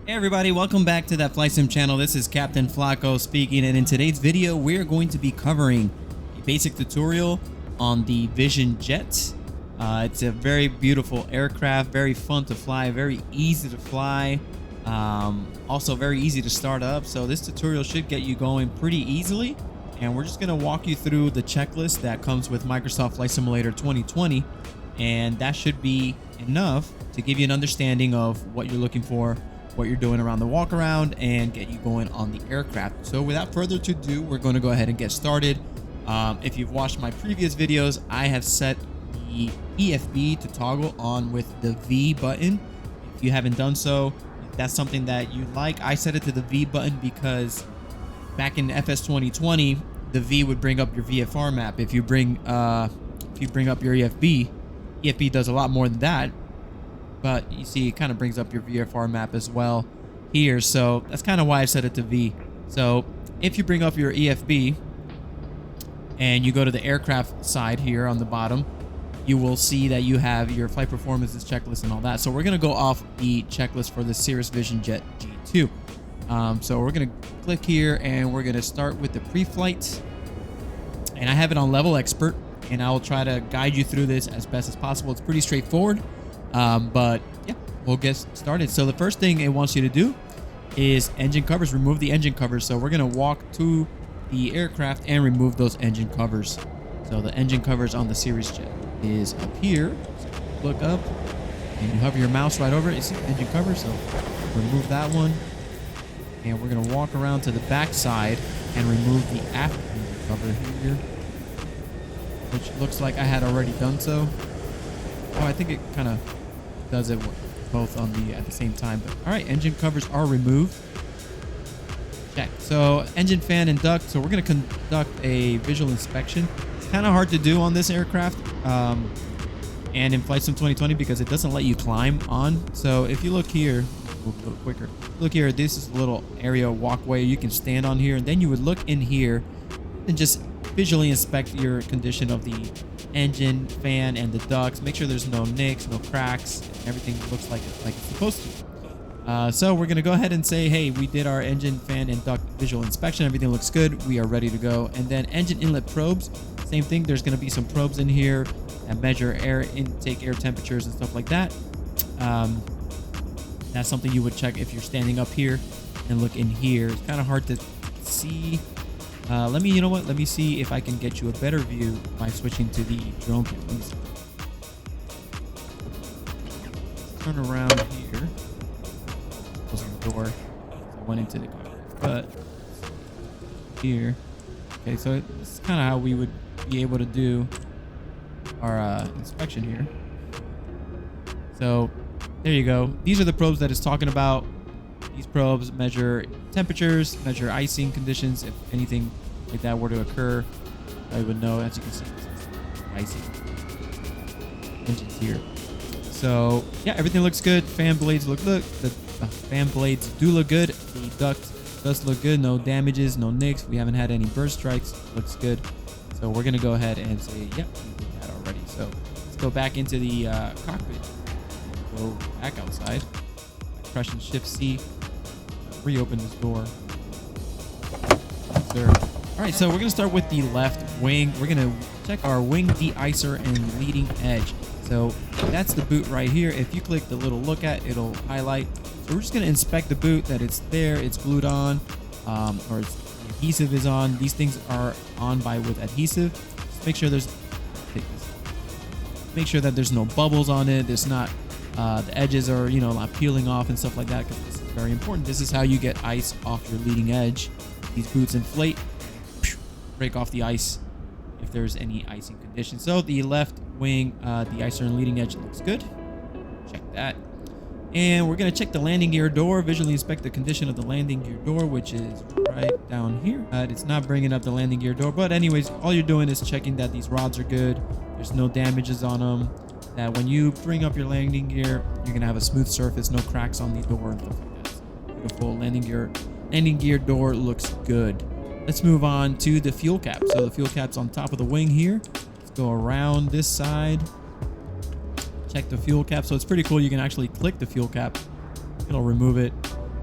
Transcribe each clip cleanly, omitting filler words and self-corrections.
Hey everybody, welcome back to that Flight Sim channel. This is Captain Flako speaking, and in today's video we're going to be covering a basic tutorial on the Vision Jet. It's a very beautiful aircraft, very fun to fly, very easy to fly, also very easy to start up. So this tutorial should get you going pretty easily, and we're just going to walk you through the checklist that comes with Microsoft Flight Simulator 2020, and that should be enough to give you an understanding of what you're looking for, what you're doing around the walk around, and get you going on the aircraft. So without further ado, we're going to go ahead and get started. If you've watched my previous videos, I have set the EFB to toggle on with the V button. If you haven't done so, if that's something that you like, I set it to the V button because back in FS 2020, the V would bring up your VFR map. If you bring up your EFB does a lot more than that. But you see, it kind of brings up your VFR map as well here. So that's kind of why I set it to V. So if you bring up your EFB and you go to the aircraft side here on the bottom, you will see that you have your flight performances checklist and all that. So we're going to go off the checklist for the CIRRUS Vision Jet G2. So we're going to click here and we're going to start with the pre-flight. And I have it on level expert, and I will try to guide you through this as best as possible. It's pretty straightforward. But yeah, we'll get started. So the first thing it wants you to do is engine covers, remove the engine covers. So we're going to walk to the aircraft and remove those engine covers. So the engine covers on the CIRRUS Jet is up here. So look up and you hover your mouse right over it. It's the engine cover. So remove that one. And we're going to walk around to the back side and remove the aft engine cover here, which looks like I had already done so. Oh, I think it kind of does it both on the at the same time. But all right, engine covers are removed. Check. So engine fan and duct. So we're going to conduct a visual inspection. It's kind of hard to do on this aircraft and in Flight Sim 2020 because it doesn't let you climb on. So if you look here, move a little quicker. Look here. This is a little area walkway you can stand on here, and then you would look in here and just visually inspect your condition of the engine, fan, and the ducts. Make sure there's no nicks, no cracks, and everything looks like it's supposed to. So we're going to go ahead and say, hey, we did our engine, fan, and duct visual inspection. Everything looks good. We are ready to go. And then engine inlet probes. Same thing. There's going to be some probes in here that measure air intake, air temperatures, and stuff like that. That's something you would check if you're standing up here and look in here. It's kind of hard to see. You know what? Let me see if I can get you a better view by switching to the drone view. Let me see. Let's turn around here. Closing the door. I went into the cockpit, but here. Okay, so it's kind of how we would be able to do our inspection here. So there you go. These are the probes that it's talking about. These probes measure temperatures, measure icing conditions. If anything like that were to occur, I would know. As you can see, icing engines here. So yeah, everything looks good. Fan blades look good. The fan blades do look good. The duct does look good. No damages, no nicks. We haven't had any burst strikes. Looks good. So we're gonna go ahead and say, yep, we did that already. So let's go back into the cockpit. Go back outside. Pressing Shift C. Reopen this door. There. All right, so we're going to start with the left wing. We're going to check our wing de-icer and leading edge. So that's the boot right here. If you click the little look at, it'll highlight. So we're just going to inspect the boot, that it's there, it's glued on, or the adhesive is on. These things are on with adhesive. Just make sure that there's no bubbles on it. There's not the edges are, not peeling off and stuff like that, because this is very important. This is how you get ice off your leading edge. These boots inflate, break off the ice if there's any icing condition. So the left wing, the icer and leading edge looks good. Check that. And we're going to check the landing gear door, visually inspect the condition of the landing gear door, which is right down here. It's not bringing up the landing gear door, but anyways, all you're doing is checking that these rods are good. There's no damages on them. That when you bring up your landing gear, you're going to have a smooth surface, no cracks on the door and stuff like that. So beautiful landing gear door looks good. Let's move on to the fuel cap. So the fuel cap's on top of the wing here. Let's go around this side. Check the fuel cap. So it's pretty cool. You can actually click the fuel cap. It'll remove it.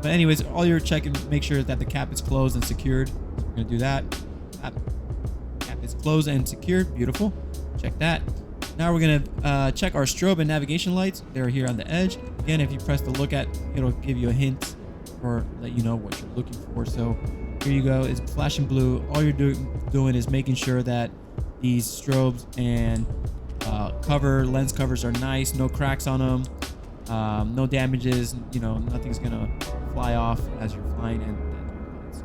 But anyways, all you're checking, make sure that the cap is closed and secured. So we're gonna do that. Cap is closed and secured. Beautiful. Check that. Now we're gonna check our strobe and navigation lights. They're here on the edge. Again, if you press the look at, it'll give you a hint or let you know what you're looking for. So here you go. It's flashing blue. All you're doing is making sure that these strobes and lens covers are nice. No cracks on them. No damages. You know, nothing's gonna fly off as you're flying, and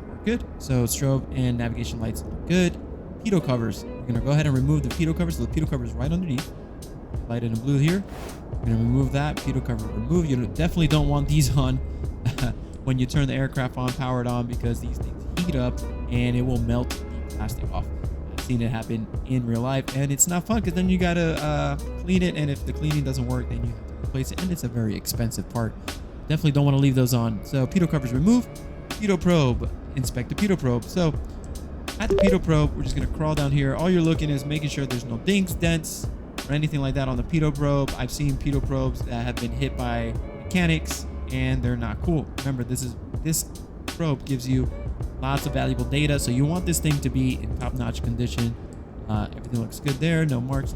we're good. So strobe and navigation lights look good. Pitot covers. We're gonna go ahead and remove the pitot covers. So the pitot cover is right underneath. Light it in blue here. We're gonna remove that. Pitot cover removed. You definitely don't want these on when you turn the aircraft on, power it on, because these things heat up and it will melt the plastic off. I've seen it happen in real life, and it's not fun because then you gotta clean it, and if the cleaning doesn't work, then you have to replace it, and it's a very expensive part. Definitely don't want to leave those on. So pitot covers removed. Pitot probe. Inspect the pitot probe. So at the pitot probe, we're just going to crawl down here. All you're looking is making sure there's no dinks, dents, or anything like that on the pitot probe. I've seen pitot probes that have been hit by mechanics, and they're not cool. Remember, this probe gives you lots of valuable data, so you want this thing to be in top-notch condition. Everything looks good there. No marks.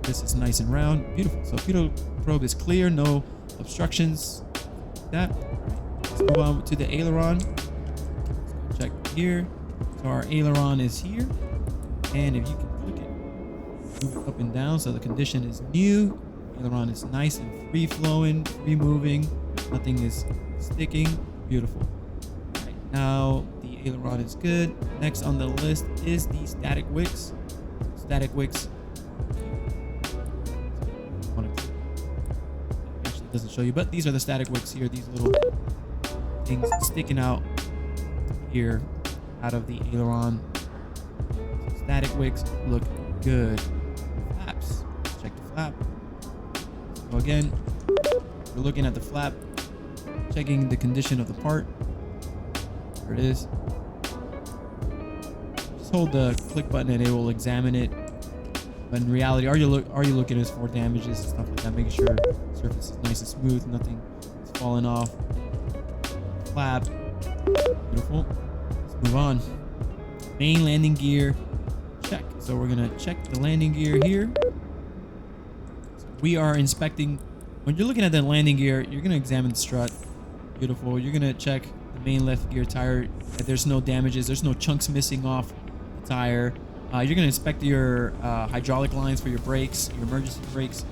This is nice and round. Beautiful. So pitot probe is clear. No obstructions. That. Let's move on to the aileron. Let's go check here. So our aileron is here, and if you can click it, move it up and down, so the condition is new. Aileron is nice and free flowing, free moving. Nothing is sticking. Beautiful. All right, now the aileron is good. Next on the list is the static wicks. Static wicks. Actually, it doesn't show you, but these are the static wicks here. These little things sticking out here out of the aileron. Static wicks look good. Flaps. Let's check the flap. So again, we're looking at the flap, checking the condition of the part. There it is. Just hold the click button and it will examine it. But in reality, are you looking at for damages and stuff like that, making sure the surface is nice and smooth, nothing is falling off. Flap. Beautiful. Move on. Main landing gear check. So we're gonna check the landing gear here. So we are inspecting. When you're looking at the landing gear, you're gonna examine the strut. Beautiful. You're gonna check the main left gear tire. That there's no damages. There's no chunks missing off the tire. You're gonna inspect your hydraulic lines for your brakes, your emergency brakes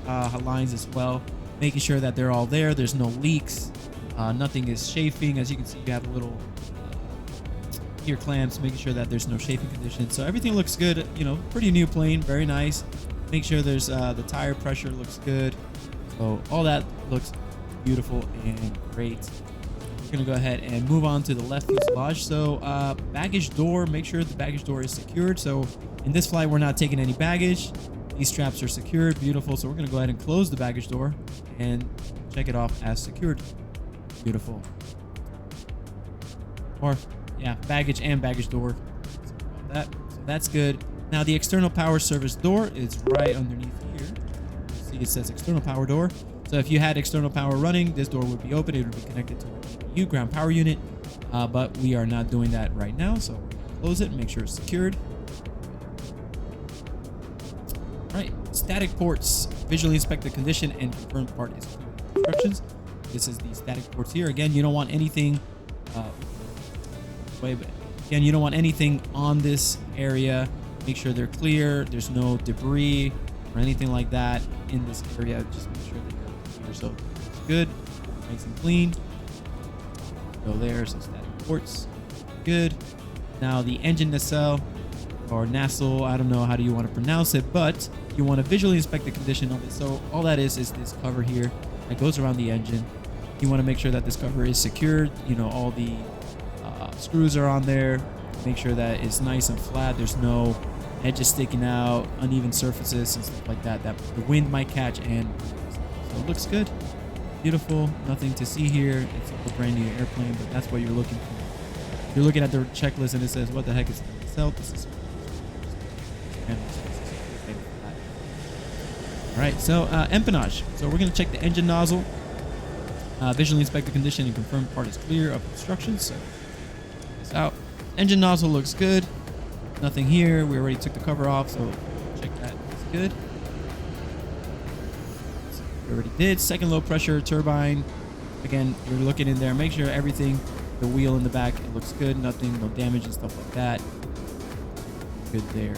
lines as well, making sure that they're all there. There's no leaks. Nothing is chafing. As you can see, you have a little gear clamps, making sure that there's no chafing condition. So everything looks good. You know, pretty new plane, very nice. Make sure there's the tire pressure looks good. So all that looks beautiful and great. We're gonna go ahead and move on to the left fuselage. So baggage door, make sure the baggage door is secured. So in this flight, we're not taking any baggage. These straps are secured. Beautiful. So we're gonna go ahead and close the baggage door and check it off as secured. Beautiful. Or yeah, baggage and baggage door. So that's good. Now the external power service door is right underneath here. See, it says external power door. So if you had external power running, this door would be open. It would be connected to a GPU ground power unit, but we are not doing that right now. So close it and make sure it's secured. All right, static ports. Visually inspect the condition and confirm part is clear. Instructions. This is the static ports here. Again, you don't want anything. Again, you don't want anything on this area. Make sure they're clear. There's no debris or anything like that in this area. Just make sure that they're clear. So it's good, nice and clean. Go there. So static ports, good. Now the engine nacelle or nacelle, I don't know how do you want to pronounce it, but you want to visually inspect the condition of it. So all that is this cover here that goes around the engine. You want to make sure that this cover is secured. You know, all the screws are on there. Make sure that it's nice and flat. There's no edges sticking out, uneven surfaces and stuff like that that the wind might catch. And so it looks good, beautiful. Nothing to see here. It's a brand new airplane, but that's what you're looking for. You're looking at the checklist and it says, "What the heck is the nacelle?" This is. All right, so empennage. So we're gonna check the engine nozzle. Visually inspect the condition and confirm part is clear of obstructions. So check this out. Engine nozzle looks good. Nothing here. We already took the cover off, so check that. It's good. So we already did. Second low pressure turbine. Again, you're looking in there. Make sure everything, the wheel in the back, it looks good. Nothing, no damage and stuff like that. Good there.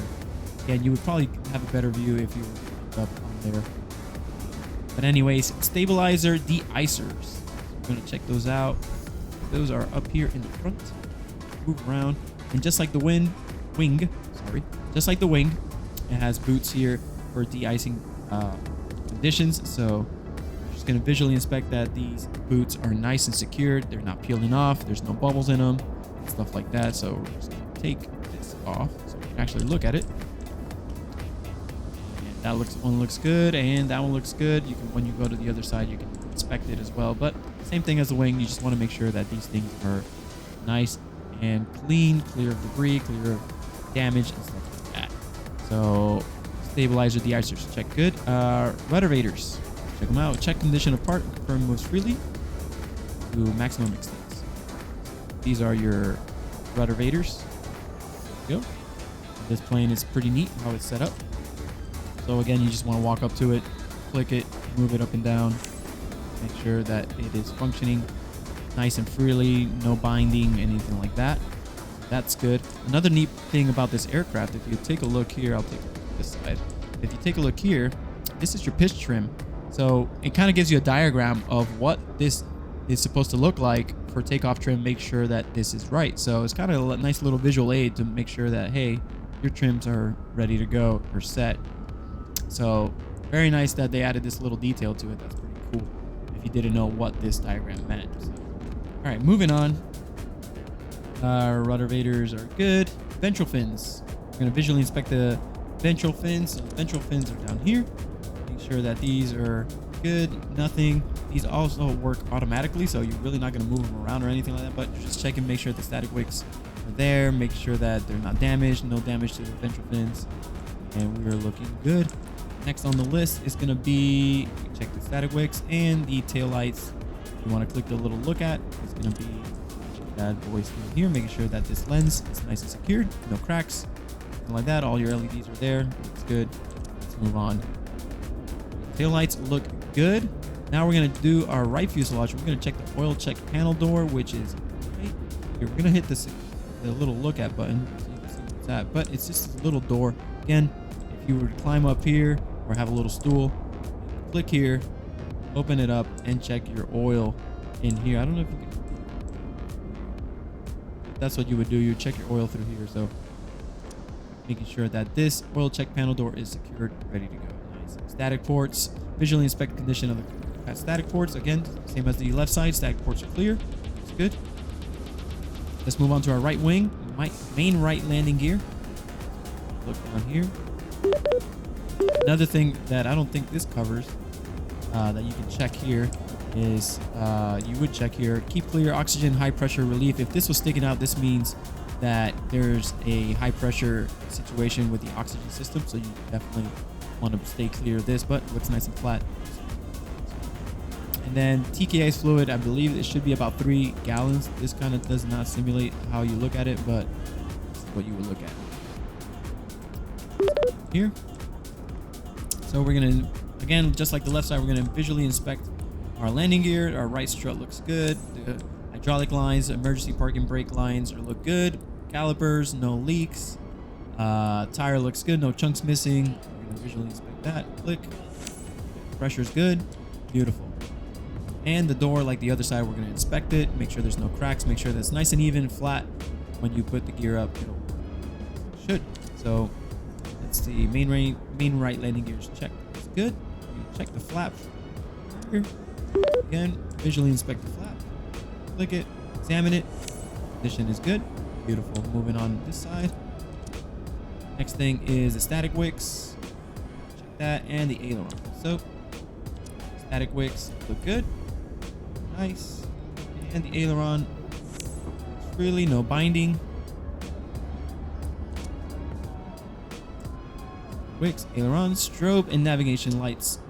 Again, you would probably have a better view if you were up on there. But anyways, stabilizer de-icers. We're going to check those out. Those are up here in the front. Move around. And just like the wing, just like the wing, it has boots here for de-icing conditions. So we're just going to visually inspect that these boots are nice and secured. They're not peeling off. There's no bubbles in them. Stuff like that. So we're just going to take this off so we can actually look at it. That one looks good, and that one looks good. You can, when you go to the other side, you can inspect it as well. But same thing as the wing. You just want to make sure that these things are nice and clean, clear of debris, clear of damage and stuff like that. So stabilizer de-icers, check good. Ruddervators, check them out. Check condition of part, confirm moves freely to maximum extent. These are your ruddervators. There you go. This plane is pretty neat how it's set up. So again, you just want to walk up to it, click it, move it up and down, make sure that it is functioning nice and freely, no binding, anything like that. That's good. Another neat thing about this aircraft, if you take a look here, I'll take this side. If you take a look here, this is your pitch trim. So it kind of gives you a diagram of what this is supposed to look like for takeoff trim. Make sure that this is right. So it's kind of a nice little visual aid to make sure that, hey, your trims are ready to go or set. So very nice that they added this little detail to it. That's pretty cool if you didn't know what this diagram meant. So, all right, moving on. Ruddervators are good. Ventral fins. We're going to visually inspect the ventral fins. So the ventral fins are down here. Make sure that these are good. Nothing. These also work automatically, so you're really not going to move them around or anything like that, but just check and make sure the static wicks are there. Make sure that they're not damaged. No damage to the ventral fins. And we're looking good. Next on the list is going to be, check the static wicks and the tail lights. You want to click the little look at. It's going to be that voice in here, making sure that this lens is nice and secured, no cracks, nothing like that. All your LEDs are there. Looks good. Let's move on. Tail lights look good. Now we're going to do our right fuselage. We're going to check the oil check panel door, which is right here. We're going to hit this the little look at button so you can see what's at, but it's just a little door. Again, if you were to climb up here or have a little stool, click here, open it up, and check your oil in here. I don't know if you can. That's what you would do. You check your oil through here. So making sure that this oil check panel door is secured, ready to go. Nice. Static ports. Visually inspect the condition of the static ports. Again, same as the left side. Static ports are clear. That's good. Let's move on to our right wing. Main right landing gear. Look down here. Another thing that I don't think this covers that you can check here is you would check here, keep clear, oxygen, high pressure relief. If this was sticking out, this means that there's a high pressure situation with the oxygen system. So you definitely want to stay clear of this, but it looks nice and flat. And then TKI's fluid, I believe it should be about 3 gallons. This kind of does not simulate how you look at it, but this is what you would look at here. So we're going to, again, just like the left side, we're going to visually inspect our landing gear. Our right strut looks good. The hydraulic lines, emergency parking brake lines look good. Calipers, no leaks. Tire looks good, no chunks missing. We're going to visually inspect that. Click. Pressure's good. Beautiful. And the door, like the other side, we're going to inspect it. Make sure there's no cracks. Make sure that it's nice and even, flat. When you put the gear up, it'll should. So that's the main right landing gears check. It's good. You check the flap here. Again, visually inspect the flap. Click it. Examine it. Condition is good. Beautiful. Moving on this side. Next thing is the static wicks. Check that. And the aileron. So static wicks look good. Nice. And the aileron, really no binding. Wicks, aileron, strobe, and navigation lights.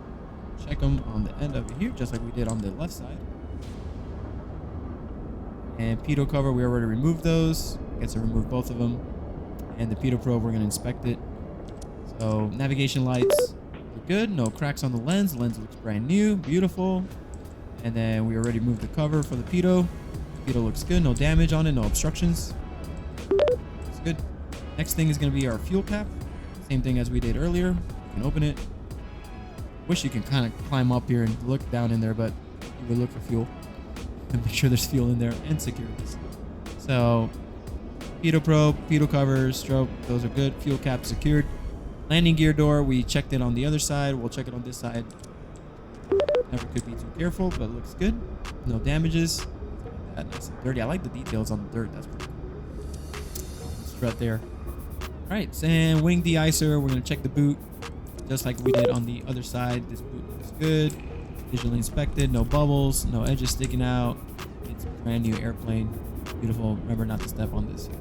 Check them on the end over here, just like we did on the left side. And pitot cover, we already removed those. I guess I removed both of them. And the pitot probe, we're going to inspect it. So navigation lights look good. No cracks on the lens. The lens looks brand new. Beautiful. And then we already moved the cover for the pitot. Pitot looks good. No damage on it. No obstructions. Looks good. Next thing is going to be our fuel cap. Same thing as we did earlier. You can open it. Wish you can kind of climb up here and look down in there, but you would look for fuel. And make sure there's fuel in there and secure this. So pitot probe, pitot covers, stroke, those are good. Fuel cap secured. Landing gear door, we checked it on the other side. We'll check it on this side. Never could be too careful, but it looks good. No damages. That nice and dirty. I like the details on the dirt. That's pretty cool. Strut there. All right, and wing de-icer. We're gonna check the boot, just like we did on the other side. This boot looks good. Visually inspected. No bubbles. No edges sticking out. It's a brand new airplane. Beautiful. Remember not to step on this here.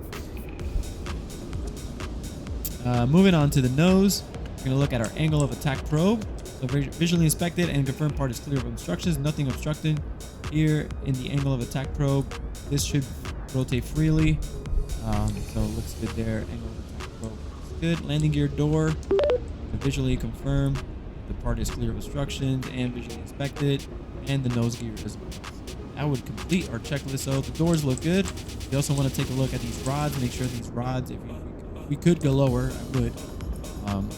Moving on to the nose, we're going to look at our angle of attack probe. So visually inspected and confirm part is clear of obstructions. Nothing obstructing. Here in the angle of attack probe, this should rotate freely. So it looks good there. Angle of attack probe looks good. Landing gear door, visually confirm the part is clear of obstructions and visually inspected. And the nose gear as well. That would complete our checklist. So the doors look good. You also want to take a look at these rods. Make sure these rods, if we could go lower, I would.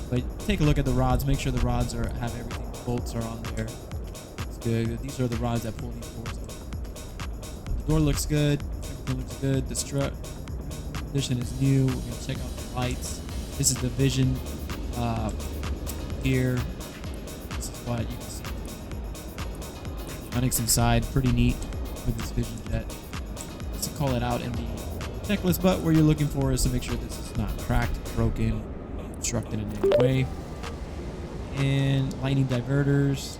But take a look at the rods. Make sure the rods have everything. The bolts are on there. It's good. These are the rods that pull these doors up. The door looks good. Everything looks good. The strut condition is new. We're going to check out the lights. This is the vision here. This is what you can see. Electronics inside. Pretty neat with this vision jet. Let's call it out in the checklist, but what you're looking for is to make sure this is not cracked, broken, obstructed in any way. And lightning diverters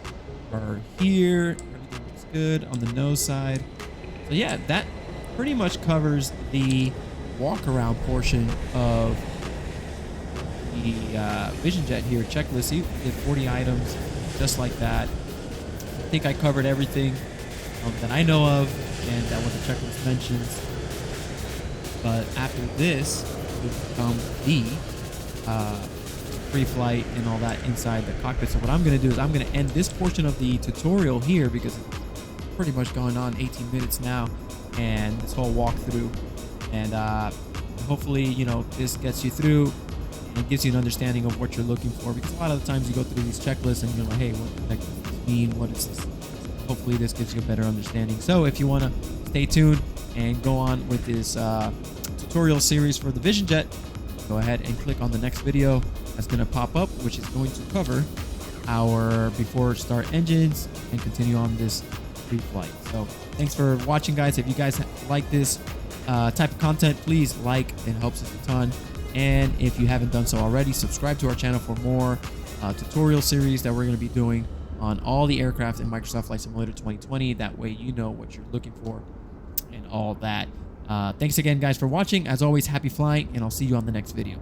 are here. Everything looks good on the nose side. So yeah, that pretty much covers the walk-around portion of the Vision Jet here. Checklist, see, we did 40 items just like that. I think I covered everything that I know of and that what the checklist mentions. But after this will become the free flight and all that inside the cockpit. So what I'm going to do is I'm going to end this portion of the tutorial here because it's pretty much going on 18 minutes now, and this whole walkthrough. And hopefully, you know, this gets you through and gives you an understanding of what you're looking for. Because a lot of the times you go through these checklists and you're like, hey, what the heck does this mean? What is this? Hopefully this gives you a better understanding. So if you want to stay tuned and go on with this tutorial series for the Vision Jet, go ahead and click on the next video that's going to pop up, which is going to cover our before start engines and continue on this free flight. So thanks for watching, guys. If you guys like this type of content, please like. It helps us a ton. And if you haven't done so already, subscribe to our channel for more tutorial series that we're going to be doing on all the aircraft in Microsoft Flight Simulator 2020. That way you know what you're looking for and all that. Thanks again, guys, for watching. As always, happy flying, and I'll see you on the next video.